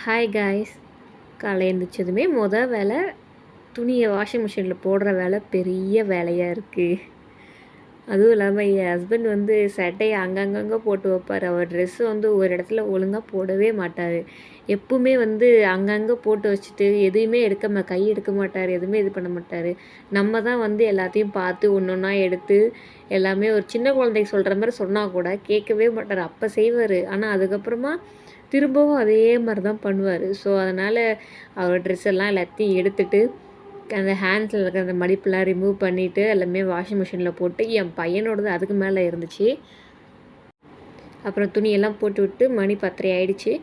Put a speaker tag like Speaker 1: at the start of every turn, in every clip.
Speaker 1: Hi guys. காலை எழுந்திரிச்சதுமே வேலை துணியை வாஷிங் மிஷினில் போடுற வேலை பெரிய வேலையாக இருக்குது. அதுவும் இல்லாமல் என் ஹஸ்பண்ட் சட்டையை அங்கங்கங்கே போட்டு வைப்பார். அவர் ட்ரெஸ்ஸு ஒரு இடத்துல ஒழுங்காக போடவே மாட்டார். எப்பவுமே அங்கங்கே போட்டு வச்சுட்டு எதுவுமே கை எடுக்க மாட்டார். எதுவுமே இது பண்ண மாட்டார். நம்ம தான் எல்லாத்தையும் பார்த்து ஒன்று ஒன்றா எடுத்து எல்லாமே ஒரு சின்ன குழந்தைக்கு சொல்கிற மாதிரி சொன்னால் கூட கேட்கவே மாட்டார். அப்போ செய்வார். ஆனால் அதுக்கப்புறமா திரும்பவும் அதே மாதிரி தான் பண்ணுவார். ஸோ அதனால் அவர் ட்ரெஸ் எல்லாம் எல்லாத்தையும் எடுத்துகிட்டு அந்த ஹேண்ட்ஸில் இருக்கிற அந்த மடிப்பெல்லாம் ரிமூவ் பண்ணிவிட்டு எல்லாமே வாஷிங் மிஷினில் போட்டு என் பையனோடது அதுக்கு மேலே இருந்துச்சு. அப்புறம் துணியெல்லாம் போட்டு விட்டு மணி 10:30 ஆகிடுச்சு.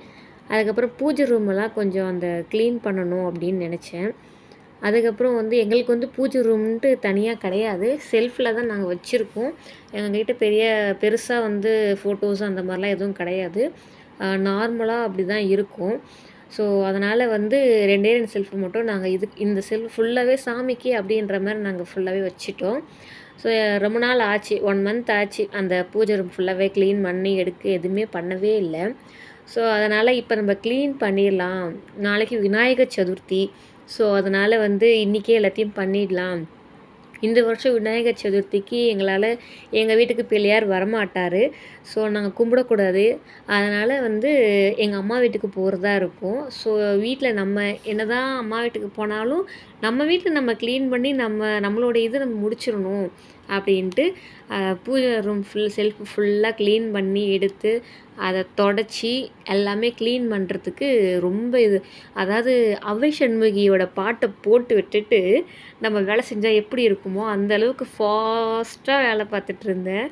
Speaker 1: அதுக்கப்புறம் பூஜை ரூமெல்லாம் கொஞ்சம் க்ளீன் பண்ணணும் அப்படின்னு நினச்சேன். அதுக்கப்புறம் எங்களுக்கு பூஜை ரூம்ன்ட்டு தனியாக கிடையாது. செல்ஃபில் தான் நாங்கள் வச்சுருக்கோம். எங்கள்கிட்ட பெருசாக ஃபோட்டோஸ் அந்த மாதிரிலாம் எதுவும் கிடையாது. நார்மலாக அப்படி தான் இருக்கும். ஸோ அதனால் 2 செல்ஃபு மட்டும் நாங்கள் இந்த செல்ஃப் ஃபுல்லாகவே சாமிக்கு அப்படின்ற மாதிரி நாங்கள் ஃபுல்லாகவே வச்சுட்டோம். ஸோ ரொம்ப நாள் ஆச்சு, 1 மந்த் ஆச்சு அந்த பூஜை ரூம் ஃபுல்லாகவே க்ளீன் பண்ணி எதுவுமே பண்ணவே இல்லை. ஸோ அதனால் இப்போ நம்ம க்ளீன் பண்ணிடலாம். நாளைக்கு விநாயகர் சதுர்த்தி. ஸோ அதனால் இன்றைக்கே எல்லாத்தையும் பண்ணிடலாம். இந்த வருஷம் விநாயகர் சதுர்த்திக்கு எங்கள் வீட்டுக்கு பிள்ளையார் வரமாட்டார். ஸோ நாங்கள் கும்பிடக்கூடாது. அதனால் எங்கள் அம்மா வீட்டுக்கு போகிறதா இருக்கும். ஸோ வீட்டில் நம்ம என்ன தான் அம்மா வீட்டுக்கு போனாலும் நம்ம வீட்டில் நம்ம க்ளீன் பண்ணி நம்மளோட நம்ம முடிச்சிடணும் அப்படின்ட்டு பூஜை ரூம் செல்ஃப் ஃபுல்லாக க்ளீன் பண்ணி எடுத்து அதை தொடச்சி எல்லாமே க்ளீன் பண்ணுறதுக்கு ரொம்ப அதாவது அவ்வை சண்முகியோட பாட்டை போட்டு விட்டுட்டு நம்ம வேலை செஞ்சால் எப்படி இருக்குமோ அந்த அளவுக்கு ஃபாஸ்ட்டாக வேலை பார்த்துட்டு இருந்தேன்.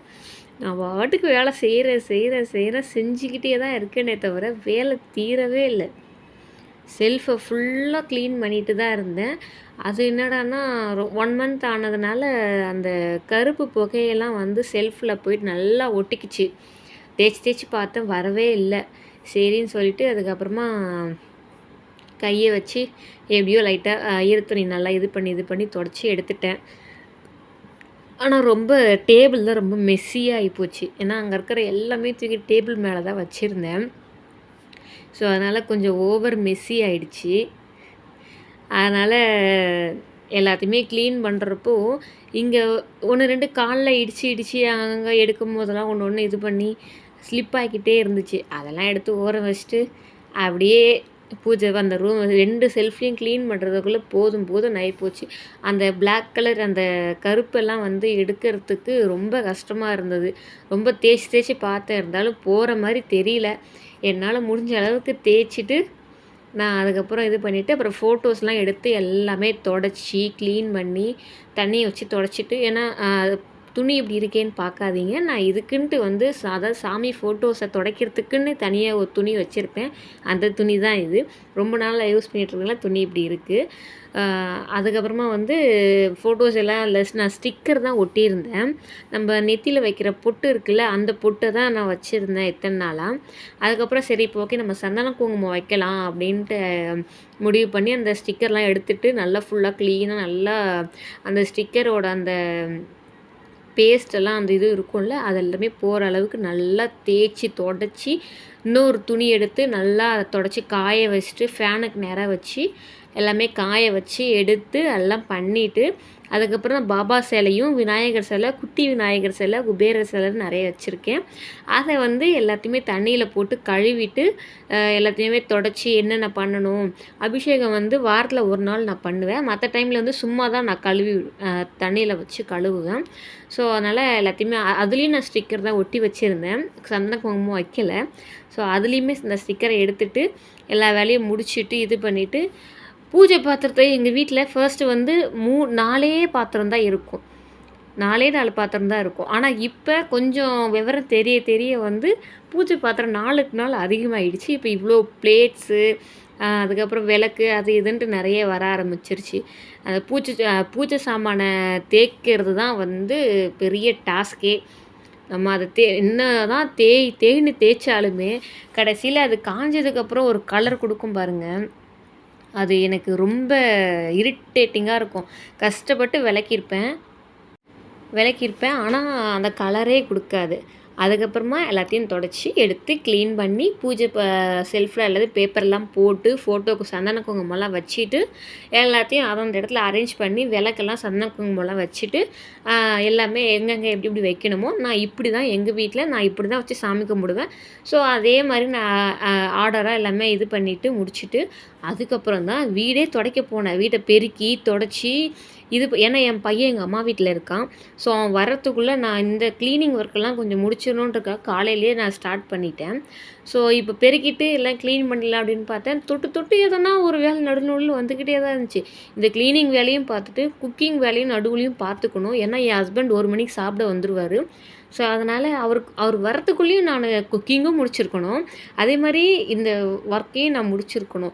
Speaker 1: நான் பாட்டுக்கு வேலை செய்கிறேன் செஞ்சுக்கிட்டே தான் இருக்கேனே தவிர வேலை தீரவே இல்லை. செல்ஃபை ஃபுல்லாக க்ளீன் பண்ணிட்டு தான் இருந்தேன். அது என்னடான்னா 1 மந்த் ஆனதுனால அந்த கருப்பு புகையெல்லாம் செல்ஃபில் போயிட்டு நல்லா ஒட்டிக்கிச்சு. தேய்ச்சி பார்த்தேன், வரவே இல்லை. சரின்னு சொல்லிவிட்டு அதுக்கப்புறமா கையை வச்சு எப்படியோ லைட்டாக ஈரத்துணி நல்லா இது பண்ணி தொடச்சி எடுத்துட்டேன். ஆனால் ரொம்ப டேபிள் தான் ரொம்ப மெஸ்ஸியாக ஆகிப்போச்சு. ஏன்னா அங்கே இருக்கிற எல்லாமே தூக்கி டேபிள் மேலே தான் வச்சுருந்தேன். ஸோ அதனால் கொஞ்சம் ஓவர் மெஸ்ஸி ஆகிடுச்சி. அதனால் எல்லாத்தையுமே க்ளீன் பண்ணுறப்போ இங்கே 1-2 காலில் இடித்து அங்கே எடுக்கும் போதெல்லாம் ஒன்று இது பண்ணி ஸ்லிப் ஆகிக்கிட்டே இருந்துச்சு. அதெல்லாம் எடுத்து ஓரம் வச்சுட்டு அப்படியே பூஜை அந்த ரூம் 2 செல்ஃப்லையும் க்ளீன் பண்ணுறதுக்குள்ளே போதும் ஆகிப்போச்சு. அந்த பிளாக் கலர் அந்த கருப்பெல்லாம் எடுக்கிறதுக்கு ரொம்ப கஷ்டமாக இருந்தது. ரொம்ப தேய்ச்சி பார்த்தேன், இருந்தாலும் போகிற மாதிரி தெரியல. என்னால் முடிஞ்ச அளவுக்கு தேய்ச்சிட்டு நான் அதுக்கப்புறம் இது பண்ணிவிட்டு அப்புறம் ஃபோட்டோஸ்லாம் எடுத்து எல்லாமே தொடச்சி க்ளீன் பண்ணி தண்ணியை வச்சு தொடச்சிட்டு, ஏன்னா துணி இப்படி இருக்கேன்னு பார்க்காதீங்க. நான் இதுக்குன்ட்டு அதாவது சாமி ஃபோட்டோஸை துடைக்கிறதுக்குன்னு தனியாக ஒரு துணி வச்சுருப்பேன். அந்த துணி தான் இது. ரொம்ப நாளாக யூஸ் பண்ணிகிட்ருக்கனால துணி இப்படி இருக்குது. அதுக்கப்புறமா ஃபோட்டோஸ் எல்லாம் நான் ஸ்டிக்கர் தான் ஒட்டியிருந்தேன். நம்ம நெத்தியில் வைக்கிற பொட்டு இருக்குல்ல, அந்த பொட்டை தான் நான் வச்சுருந்தேன் இத்தனை நாளாக. அதுக்கப்புறம் சரி இப்போ ஓகே நம்ம சந்தன குங்குமம் வைக்கலாம் அப்படின்ட்டு முடிவு பண்ணி அந்த ஸ்டிக்கர்லாம் எடுத்துகிட்டு நல்லா ஃபுல்லாக க்ளீனாக நல்லா அந்த ஸ்டிக்கரோட அந்த பேஸ்ட்டெல்லாம் அந்த இது இருக்கும்ல அதெல்லாமே போகிற அளவுக்கு நல்லா தேய்ச்சி தொடச்சி இன்னொரு துணி எடுத்து நல்லா அதை தொடச்சி காய வச்சுட்டு ஃபேனுக்கு நேராக வச்சு எல்லாமே காய வச்சு எடுத்து எல்லாம் பண்ணிவிட்டு அதுக்கப்புறம் பாபா சிலையும் விநாயகர் சிலை, குட்டி விநாயகர் சிலை, குபேரர் சிலை நிறைய வச்சுருக்கேன். அதை எல்லாத்தையுமே தண்ணியில் போட்டு கழுவிட்டு எல்லாத்தையுமே தொடச்சி என்னென்ன பண்ணணும். அபிஷேகம் வாரத்தில் 1 நாள் நான் பண்ணுவேன். மற்ற டைமில் சும்மா தான் நான் தண்ணியில் வச்சு கழுவுவேன். ஸோ அதனால் எல்லாத்தையுமே அதுலேயும் நான் ஸ்டிக்கர் தான் ஒட்டி வச்சுருந்தேன். சந்தன குங்குமம் வைக்கல. ஸோ அதுலேயுமே இந்த ஸ்டிக்கரை எடுத்துகிட்டு எல்லா வேலையும் முடிச்சுட்டு இது பண்ணிவிட்டு பூஜை பாத்திரத்தை எங்கள் வீட்டில் ஃபர்ஸ்ட்டு 4 பாத்திரம் தான் இருக்கும். 4 பாத்திரம் தான் இருக்கும். ஆனால் இப்போ கொஞ்சம் விவரம் தெரிய பூஜை பாத்திரம் நாளுக்கு நாள் அதிகமாகிடுச்சு. இப்போ இவ்வளோ பிளேட்ஸு அதுக்கப்புறம் விளக்கு அது இதுன்ட்டு நிறைய வர ஆரம்பிச்சிருச்சு. அந்த பூஜை சாமானை தேய்க்கிறது தான் பெரிய டாஸ்கே. நம்ம அதை என்ன தான் தேய்ன்னு தேய்ச்சாலுமே கடைசியில் அது காஞ்சதுக்கப்புறம் ஒரு கலர் கொடுக்கும் பாருங்கள். அது எனக்கு ரொம்ப இரிட்டேட்டிங்காக இருக்கும். கஷ்டப்பட்டு விளக்கியிருப்பேன். ஆனால் அந்த கலரே கொடுக்காது. அதுக்கப்புறமா எல்லாத்தையும் தொடச்சி எடுத்து க்ளீன் பண்ணி பூஜை செல்ஃபில் அல்லது பேப்பர்லாம் போட்டு ஃபோட்டோவுக்கு சந்தன குங்குமம்லாம் வச்சுட்டு எல்லாத்தையும் அந்த இடத்துல அரேஞ்ச் பண்ணி விளக்கெல்லாம் சந்தன குங்குமம்லாம் வச்சுட்டு எல்லாமே எங்கெங்கே எப்படி எப்படி வைக்கணுமோ நான் இப்படி தான் எங்கள் வீட்டில் நான் இப்படி தான் வச்சு சாமி கும்பிடுவேன். ஸோ அதே மாதிரி நான் ஆர்டராக எல்லாமே இது பண்ணிவிட்டு முடிச்சுட்டு அதுக்கப்புறம் தான் வீடே துடைக்க போனேன். வீட்டை பெருக்கி தொடச்சி ஏன்னா என் பையன் எங்கள் அம்மா வீட்டில் இருக்கான். ஸோ அவன் வர்றதுக்குள்ளே நான் இந்த க்ளீனிங் ஒர்க்கெல்லாம் கொஞ்சம் முடிச்சிடணுன்றக்காக காலையிலேயே நான் ஸ்டார்ட் பண்ணிட்டேன். ஸோ இப்போ பெருக்கிட்டு எல்லாம் க்ளீன் பண்ணிடலாம் அப்படின்னு பார்த்தேன். தொட்டு எதனா ஒரு வேலை நடுநடுவில் வந்துக்கிட்டே தான் இருந்துச்சு. இந்த க்ளீனிங் வேலையும் பார்த்துட்டு குக்கிங் வேலையும் நடுவுலையும் பார்த்துக்கணும். ஏன்னா என் ஹஸ்பண்ட் 1 மணிக்கு சாப்பிட வந்துடுவார். ஸோ அதனால் அவர் வரத்துக்குள்ளேயும் நான் குக்கிங்கும் முடிச்சிருக்கணும். அதே மாதிரி இந்த ஒர்க்கையும் நான் முடிச்சிருக்கணும்.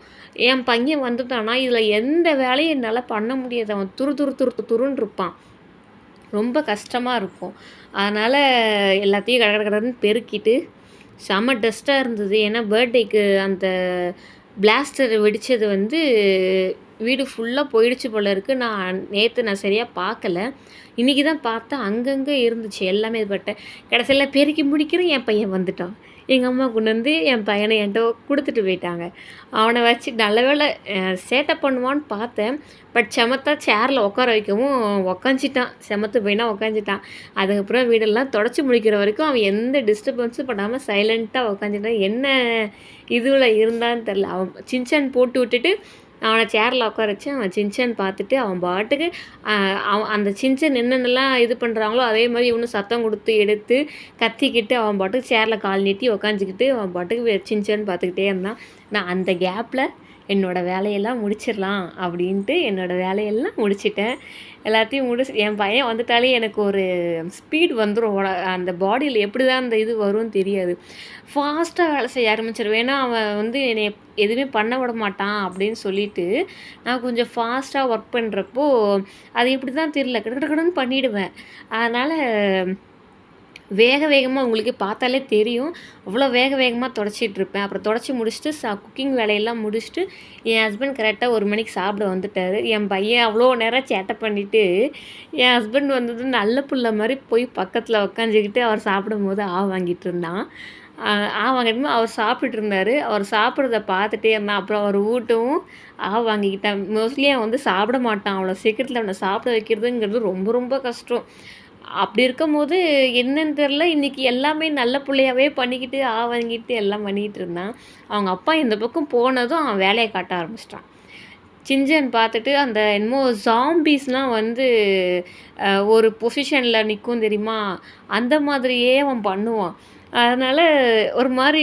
Speaker 1: என் பையன் வந்துட்டானா இதில் எந்த வேலையும் என்னால் பண்ண முடியாது. அவன் துருன்னு இருப்பான். ரொம்ப கஷ்டமாக இருக்கும். அதனால் எல்லாத்தையும் கடன்னு பெருக்கிட்டு செம்ம டஸ்ட்டாக இருந்தது. ஏன்னா பர்த்டேக்கு அந்த பிளாஸ்டர் வெடித்தது வீடு ஃபுல்லாக போயிடுச்சு போல இருக்குது. நேற்று நான் சரியாக பார்க்கல. இன்றைக்கி தான் பார்த்தேன் அங்கங்கே இருந்துச்சு எல்லாமே. இது பட்டேன். கடைசியில் பெருக்கி முடிக்கிறேன், என் பையன் வந்துட்டான். எங்கள் அம்மா கொண்டு என் பையனை என்கிட்ட கொடுத்துட்டு போயிட்டாங்க. அவனை வச்சு நல்ல வேளை சேட்டை பண்ணுவான்னு பார்த்தேன். பட் செமத்தா சேரில் உட்கார வைக்கவும் உக்காஞ்சிட்டான். செமத்து போயினா உக்காஞ்சிட்டான். அதுக்கப்புறம் வீடெல்லாம் தொடச்சி முடிக்கிற வரைக்கும் அவன் எந்த டிஸ்டர்பன்ஸும் பண்ணாமல் சைலண்ட்டாக உக்காஞ்சிட்டான். என்ன இதுவில் இருந்தான்னு தெரில. அவன் சின்சான் போட்டு விட்டுட்டு அவனை சேரில் உட்கார வச்சு அவன் சின்சான் பார்த்துட்டு அவன் பாட்டுக்கு அந்த சின்சான் என்னென்னலாம் இது பண்ணுறாங்களோ அதே மாதிரி இவனும் சத்தம் கொடுத்து எடுத்து கத்திக்கிட்டு அவன் பாட்டுக்கு சேரில் கால் நீட்டி உக்காஞ்சிக்கிட்டு அவன் பாட்டுக்கு சின்சான் பார்த்துக்கிட்டே இருந்தான். நான் அந்த கேப்பில் என்னோடய வேலையெல்லாம் முடிச்சிடலாம் அப்படின்ட்டு என்னோடய வேலையெல்லாம் முடிச்சிட்டேன். எல்லாத்தையும் என் பையன் வந்துட்டாலே எனக்கு ஒரு ஸ்பீட் வந்துடும். அந்த பாடியில் எப்படி தான் அந்த இது வரும்னு தெரியாது. ஃபாஸ்ட்டாக வேலை செய்ய ஆரம்பிச்சிருவேன். ஏன்னா அவன் என்னை எதுவுமே பண்ண விட மாட்டான் அப்படின்னு சொல்லிட்டு நான் கொஞ்சம் ஃபாஸ்ட்டாக ஒர்க் பண்ணுறப்போ அது எப்படி தான் தெரியல கடன்னு பண்ணிவிடுவேன். அதனால் வேகமாக உங்களுக்கே பார்த்தாலே தெரியும். அவ்வளோ வேகமாக தொடச்சிட்ருப்பேன். அப்புறம் தொடச்சி முடிச்சுட்டு குக்கிங் வேலையெல்லாம் முடிச்சுட்டு என் ஹஸ்பண்ட் கரெக்டாக 1 மணிக்கு சாப்பிட வந்துட்டார். என் பையன் அவ்வளோ நேரம் சேட்டை பண்ணிவிட்டு என் ஹஸ்பண்ட் வந்தது நல்ல புள்ள மாதிரி போய் பக்கத்தில் உக்காந்துக்கிட்டு அவர் சாப்பிடும்போது வாங்கிட்டு இருந்தான். வாங்கிட்டு அவர் சாப்பிட்டுட்டு இருந்தார். அவர் சாப்பிட்றத பார்த்துட்டே இருந்தான். அப்புறம் அவர் ஊட்டவும் வாங்கிக்கிட்டான். மோஸ்ட்லி அவன் சாப்பிட மாட்டான். அவ்வளோ சீக்கிரத்தில் அவனை சாப்பிட வைக்கிறதுங்கிறது ரொம்ப ரொம்ப கஷ்டம். அப்படி இருக்கும்போது என்னன்னு தெரில, இன்றைக்கி எல்லாமே நல்ல பிள்ளையாவே பண்ணிக்கிட்டு வாங்கிட்டு எல்லாம் பண்ணிக்கிட்டு இருந்தான். அவங்க அப்பா இந்த பக்கம் போனதும் அவன் வேலையை காட்ட ஆரம்பிச்சிட்டான். சின்சான் பார்த்துட்டு அந்த என்னமோ ஜாம்பீஸ்லாம் ஒரு பொசிஷனில் நிற்கும் தெரியுமா, அந்த மாதிரியே அவன் பண்ணுவான். அதனால் ஒரு மாதிரி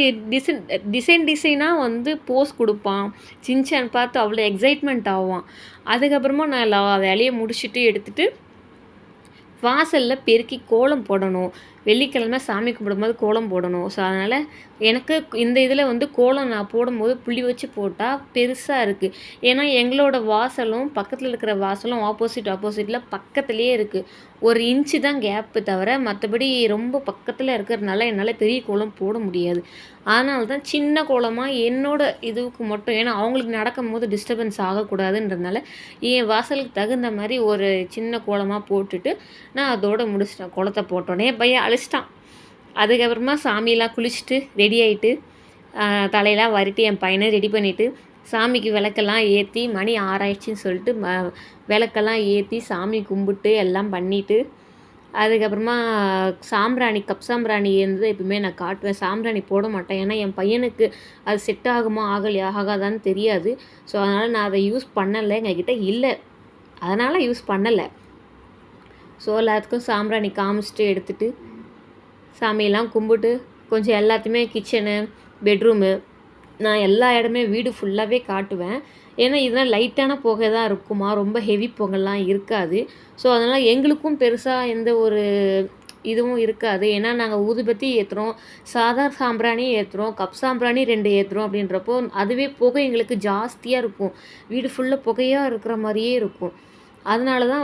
Speaker 1: டிசைனாக போஸ் கொடுப்பான். சின்சான் பார்த்து அவ்வளோ எக்ஸைட்மெண்ட் ஆவான். அதுக்கப்புறமா நான் எல்லா வேலையை முடிச்சுட்டு எடுத்துகிட்டு வாசலில் பெருக்கி கோலம் போடணும். வெள்ளிக்கிழமை சாமி கும்பிடும்போது கோலம் போடணும். ஸோ அதனால் எனக்கு இந்த இதில் கோலம் நான் போடும்போது புள்ளி வச்சு போட்டால் பெருசாக இருக்குது. ஏன்னா எங்களோட வாசலும் பக்கத்தில் இருக்கிற வாசலும் ஆப்போசிட்டில் பக்கத்துலேயே இருக்குது. 1 இன்ச்சு தான் கேப்பு தவிர மற்றபடி ரொம்ப பக்கத்தில் இருக்கிறதுனால என்னால் பெரிய கோலம் போட முடியாது. அதனால தான் சின்ன கோலமாக என்னோட இதுவுக்கு மட்டும், ஏன்னா அவங்களுக்கு நடக்கும்போது டிஸ்டர்பன்ஸ் ஆகக்கூடாதுன்றதுனால என் வாசலுக்கு தகுந்த மாதிரி ஒரு சின்ன கோலமாக போட்டுட்டு நான் அதோடு முடிச்சிட்டேன். கோலத்தை போட்டோன்னே பையன் அழிச்சிட்டான். அதுக்கப்புறமா சாமியெல்லாம் குளிச்சுட்டு ரெடி ஆகிட்டு தலையெல்லாம் வருட்டி என் பையனை ரெடி பண்ணிவிட்டு சாமிக்கு விளக்கெல்லாம் ஏற்றி மணி 6 ஆயிடுச்சின்னு சொல்லிட்டு விளக்கெல்லாம் ஏற்றி சாமி கும்பிட்டு எல்லாம் பண்ணிவிட்டு அதுக்கப்புறமா கப் சாம்பிராணி எப்பவுமே நான் காட்டுவேன். சாம்பிராணி போட மாட்டேன். ஏன்னா என் பையனுக்கு அது செட் ஆகுமா ஆகாதான்னு தெரியாது. ஸோ அதனால் நான் அதை யூஸ் பண்ணலை. எங்ககிட்ட இல்லை, அதனால் யூஸ் பண்ணலை. ஸோ எல்லாத்துக்கும் சாம்பிராணி காமிச்சிட்டு எடுத்துகிட்டு சாமியெல்லாம் கும்பிட்டு கொஞ்சம் எல்லாத்தையுமே கிச்சனு, பெட்ரூமு, நான் எல்லா இடமே வீடு ஃபுல்லாகவே காட்டுவேன். ஏன்னா இதெல்லாம் லைட்டான புகை தான் இருக்குமா, ரொம்ப ஹெவி புகைலாம் இருக்காது. ஸோ அதனால் எங்களுக்கும் பெருசாக எந்த ஒரு இதுவும் இருக்காது. ஏன்னா நாங்கள் ஊதுபத்தி ஏற்றுறோம், சாதா சாம்பிராணி ஏற்றுறோம், கப் சாம்பிராணி 2 ஏற்றுறோம். அப்படின்றப்போ அதுவே புகை எங்களுக்கு ஜாஸ்தியாக இருக்கும். வீடு ஃபுல்லாக புகையாக இருக்கிற மாதிரியே இருக்கும். அதனால தான்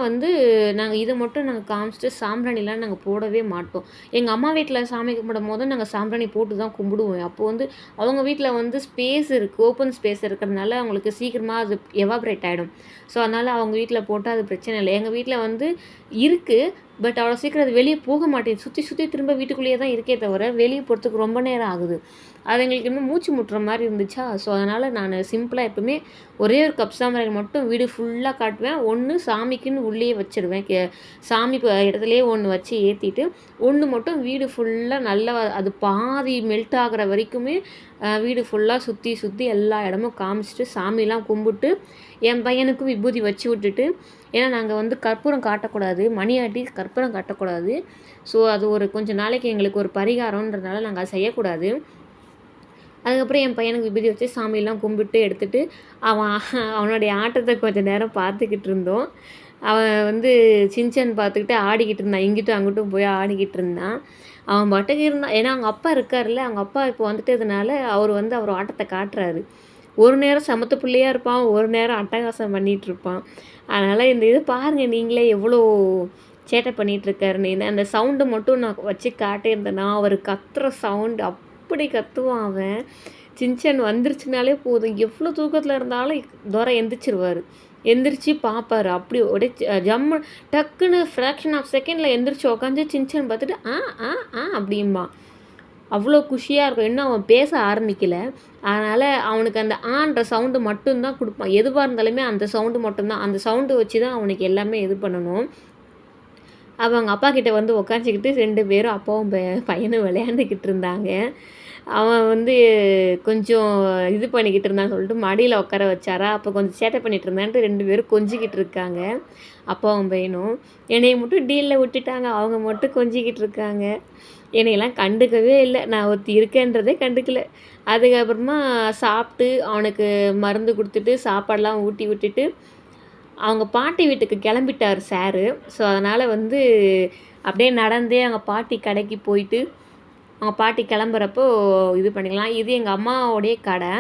Speaker 1: நாங்கள் இதை மட்டும் நாங்கள் காமிச்சிட்டு சாம்பிராணிலாம் நாங்கள் போடவே மாட்டோம். எங்கள் அம்மா வீட்டில் சாமி கும்பிடும்போது நாங்கள் சாம்பிராணி போட்டு தான் கும்பிடுவோம். அப்போது அவங்க வீட்டில் ஸ்பேஸ் இருக்குது, ஓப்பன் ஸ்பேஸ் இருக்கிறதுனால அவங்களுக்கு சீக்கிரமாக அது எவாப்ரேட் ஆகிடும். ஸோ அதனால் அவங்க வீட்டில் போட்டால் அது பிரச்சனை இல்லை. எங்கள் வீட்டில் இருக்குது. பட் அவ்வளோ சீக்கிரம் அது வெளியே போக மாட்டேங்குது. சுற்றி சுற்றி திரும்ப வீட்டுக்குள்ளேயே தான் இருக்கே தவிர வெளியே போகிறதுக்கு ரொம்ப நேரம் ஆகுது. அது எங்களுக்கு இன்னும் மூச்சு முட்டுற மாதிரி இருந்துச்சா, ஸோ அதனால் நான் சிம்பிளாக எப்பவுமே ஒரே ஒரு கப் சாம்பிராணி மட்டும் வீடு ஃபுல்லாக காட்டுவேன். ஒன்று சாமிக்குன்னு உள்ளேயே வச்சுடுவேன். சாமி இடத்துலையே ஒன்று வச்சு ஏற்றிட்டு, ஒன்று மட்டும் வீடு ஃபுல்லாக நல்லா அது பாதி மெல்ட் ஆகிற வரைக்குமே வீடு ஃபுல்லாக சுற்றி சுற்றி எல்லா இடமும் காமிச்சிட்டு சாமிலாம் கும்பிட்டு என் பையனுக்கும் விபூதி வச்சு விட்டுட்டு, ஏன்னா நாங்கள் வந்து கற்பூரம் காட்டக்கூடாது, மணியாட்டி கற்பூரம் காட்டக்கூடாது. ஸோ அது ஒரு கொஞ்சம் நாளைக்கு எங்களுக்கு ஒரு பரிகாரன்றதுனால நாங்கள் அதை செய்யக்கூடாது. அதுக்கப்புறம் என் பையனுக்கு விபூதி வச்சு சாமியெல்லாம் கும்பிட்டு எடுத்துகிட்டு அவனுடைய ஆட்டத்தை கொஞ்சம் நேரம் பார்த்துக்கிட்டு இருந்தோம். அவன் வந்து சின்சன் பார்த்துக்கிட்டு ஆடிக்கிட்டு இருந்தான். இங்கிட்டும் அங்கிட்டும் போய் ஆடிக்கிட்டு இருந்தான். அவன் பாட்டுக்கு இருந்தான். ஏன்னா அவங்க அப்பா இருக்கார்ல, அவங்க அப்பா இப்போ வந்துட்டதுனால அவர் வந்து அவர் ஆட்டத்தை காட்டுறாரு. ஒரு நேரம் சமத்து பிள்ளையாக இருப்பான், ஒரு நேரம் அட்டகாசம் பண்ணிகிட்ருப்பான். அதனால் இந்த இது பாருங்கள் நீங்களே எவ்வளோ சேட்டை பண்ணிகிட்ருக்காருன்னு. அந்த சவுண்டு மட்டும் நான் வச்சு காட்டியிருந்தேன்னா, அவர் கத்துற சவுண்டு அப்படி கத்துவான் அவன். சின்சன் வந்துருச்சுனாலே போதும், எவ்வளோ தூக்கத்தில் இருந்தாலும் துரை எந்திரிச்சிருவார். எந்திரிச்சு பார்ப்பாரு. அப்படி ஒரே ஜம்மு டக்குன்னு ஃப்ராக்ஷன் ஆஃப் செகண்டில் எந்திரிச்சு உக்காந்து சின்சன் பார்த்துட்டு அப்படிம்பா. அவ்வளோ குஷியாக இருக்கும். இன்னும் அவன் பேச ஆரம்பிக்கலை. அதனால் அவனுக்கு அந்த ஆன்ற சவுண்டு மட்டும்தான் கொடுப்பான். எதுவாக இருந்தாலுமே அந்த சவுண்டு மட்டும்தான். அந்த சவுண்டு வச்சு தான் அவனுக்கு எல்லாமே இது பண்ணணும். அப்போ அவங்க அப்பா கிட்டே வந்து உக்காந்துக்கிட்டு 2 பேரும் அப்பாவும் பையனும் விளையாண்டுக்கிட்டு இருந்தாங்க. அவன் வந்து கொஞ்சம் இது பண்ணிக்கிட்டு இருந்தான்னு சொல்லிட்டு மடியில் உட்கார வச்சாரா, அப்போ கொஞ்சம் சேட்டை பண்ணிகிட்டு இருந்தான்ட்டு 2 பேரும் கொஞ்சிக்கிட்டு இருக்காங்க. அப்பாவும் பையனும். என்னையை மட்டும் டீலில் விட்டுட்டாங்க. அவங்க மட்டும் கொஞ்சிக்கிட்டு இருக்காங்க. என்னையெல்லாம் கண்டுக்கவே இல்லை. நான் ஒருத்தி இருக்கேன்றதே கண்டுக்கல. அதுக்கப்புறமா சாப்பிட்டு அவனுக்கு மருந்து கொடுத்துட்டு சாப்பாடெலாம் ஊட்டி விட்டுட்டு அவங்க பாட்டி வீட்டுக்கு கிளம்பிட்டார் சாரு. ஸோ அதனால் வந்து அப்படியே நடந்தே அவங்க பாட்டி கடைக்கு போயிட்டு அவங்க பாட்டி கிளம்புறப்போ இது பண்ணிக்கலாம். இது எங்கள் அம்மாவோடைய கடை.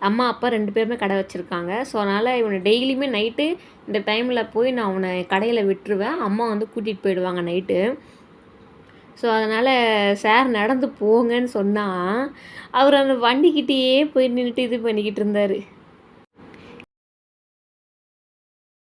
Speaker 1: அம்மா அப்பா 2 பேருமே கடை வச்சுருக்காங்க. ஸோ அதனால் இவனை டெய்லியுமே நைட்டு இந்த டைமில் போய் நான் அவனை கடையில் விட்டுருவேன். அம்மா வந்து கூட்டிகிட்டு போயிடுவாங்க நைட்டு. ஸோ அதனால் சார் நடந்து போங்கன்னு சொன்னால் அவர் அந்த வண்டிக்கிட்டேயே போய் நின்றுட்டு இது பண்ணிக்கிட்டு இருந்தார்.